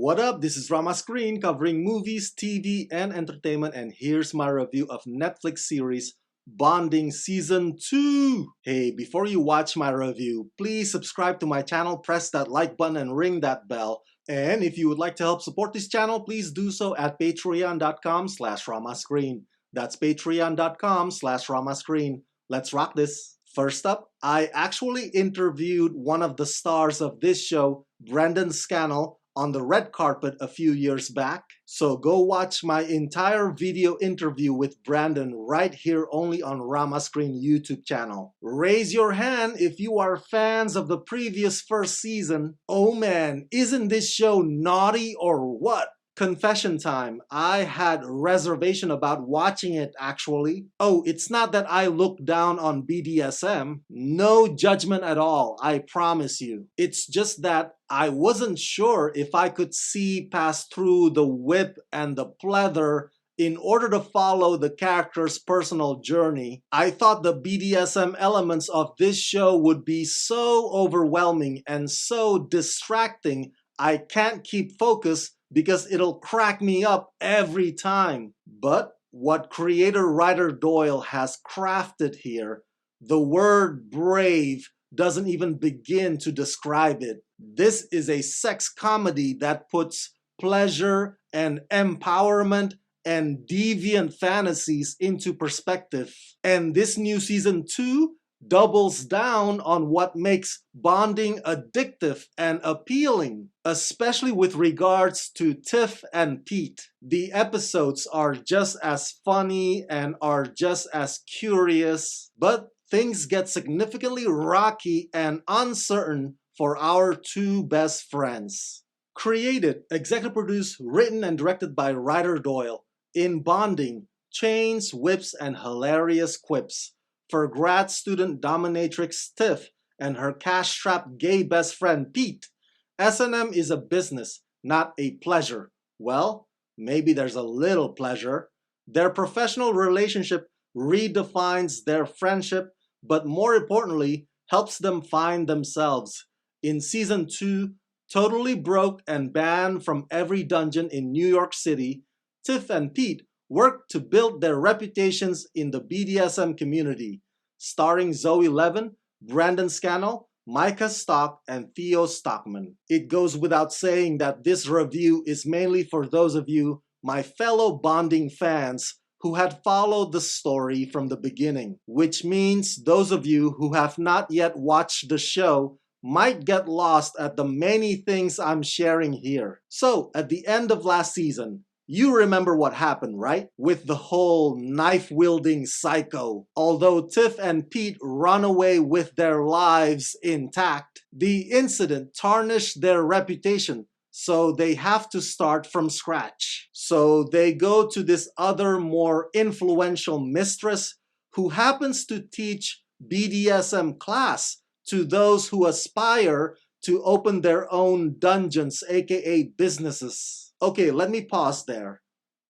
What up? This is Rama Screen covering movies, TV, and entertainment, and here's my review of Netflix series Bonding Season 2. Hey, before you watch my review, please subscribe to my channel, press that like button, and ring that bell. And if you would like to help support this channel, please do so at patreon.com/ramascreen. That's patreon.com/ramascreen. Let's rock this. First up, I actually interviewed one of the stars of this show, Brendan Scannell, on the red carpet a few years back. So go watch my entire video interview with Brandon right here only on Rama Screen YouTube channel. Raise your hand if you are fans of the previous first season. Oh man, isn't this show naughty or what? Confession time. I had reservation about watching it actually. Oh, it's not that I look down on BDSM. No judgment at all, I promise you. It's just that I wasn't sure if I could see past through the whip and the pleather in order to follow the character's personal journey. I thought the BDSM elements of this show would be so overwhelming and so distracting I can't keep focus because it'll crack me up every time. But what creator-writer Doyle has crafted here, the word brave doesn't even begin to describe it. This is a sex comedy that puts pleasure and empowerment and deviant fantasies into perspective. And this new season 2 doubles down on what makes bonding addictive and appealing, especially with regards to Tiff and Pete. The episodes are just as funny and are just as curious, but things get significantly rocky and uncertain for our two best friends. Created, executive produced, written, and directed by writer Doyle. In Bonding, chains, whips, and hilarious quips. For grad student dominatrix Tiff and her cash-strapped gay best friend Pete, S&M is a business, not a pleasure. Well, maybe there's a little pleasure. Their professional relationship redefines their friendship, but more importantly, helps them find themselves. In Season 2, totally broke and banned from every dungeon in New York City, Tiff and Pete work to build their reputations in the BDSM community. Starring Zoe Levin, Brandon Scannell, Micah Stock, and Theo Stockman. It goes without saying that this review is mainly for those of you, my fellow Bonding fans, who had followed the story from the beginning, which means those of you who have not yet watched the show might get lost at the many things I'm sharing here. So, at the end of last season, you remember what happened, right? With the whole knife-wielding psycho. Although Tiff and Pete run away with their lives intact, the incident tarnished their reputation, so they have to start from scratch. So they go to this other more influential mistress who happens to teach BDSM class to those who aspire to open their own dungeons, aka businesses. Okay, let me pause there.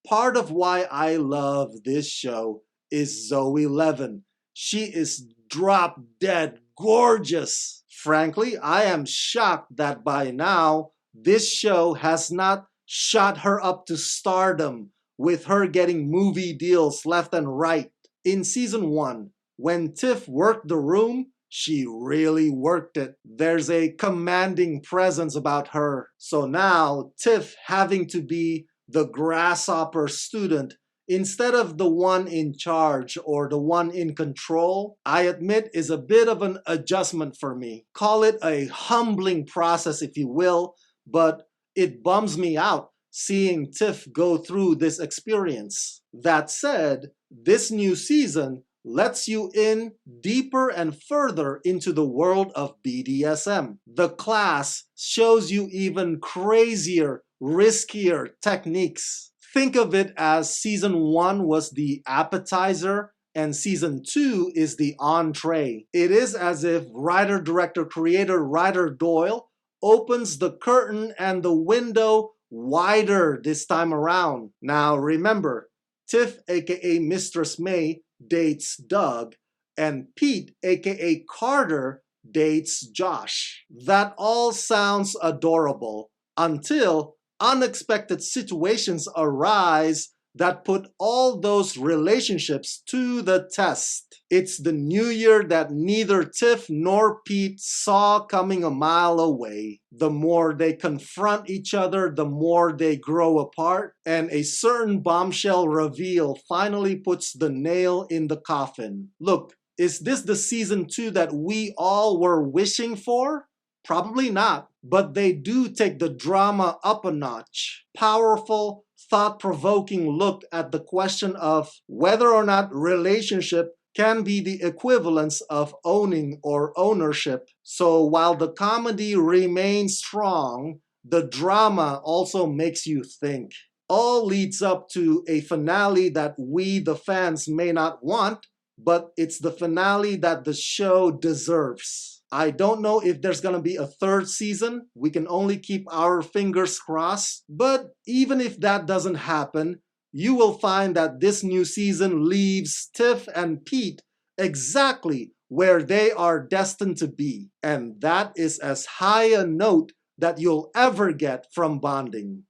Part of why I love this show is Zoe Levin. She is drop-dead gorgeous. Frankly, I am shocked that by now, this show has not shot her up to stardom, with her getting movie deals left and right. In Season 1, when Tiff worked the room, she really worked it. There's a commanding presence about her. So now, Tiff having to be the grasshopper student instead of the one in charge or the one in control, I admit is a bit of an adjustment for me. Call it a humbling process if you will, but it bums me out seeing Tiff go through this experience. That said, this new season lets you in deeper and further into the world of BDSM. The class shows you even crazier, riskier techniques. Think of it as Season 1 was the appetizer and Season 2 is the entree. It is as if writer-director-creator-writer Doyle opens the curtain and the window wider this time around. Now remember, Tiff aka Mistress May dates Doug, and Pete, aka Carter, dates Josh. That all sounds adorable until unexpected situations arise that put all those relationships to the test. It's the new year that neither Tiff nor Pete saw coming a mile away. The more they confront each other, the more they grow apart, and a certain bombshell reveal finally puts the nail in the coffin. Look, is this the season 2 that we all were wishing for? Probably not, but they do take the drama up a notch. Powerful, thought-provoking look at the question of whether or not relationship can be the equivalence of owning or ownership. So while the comedy remains strong, the drama also makes you think. All leads up to a finale that we, the fans, may not want, but it's the finale that the show deserves. I don't know if there's gonna be a third season. We can only keep our fingers crossed. But even if that doesn't happen, you will find that this new season leaves Tiff and Pete exactly where they are destined to be. And that is as high a note that you'll ever get from bonding.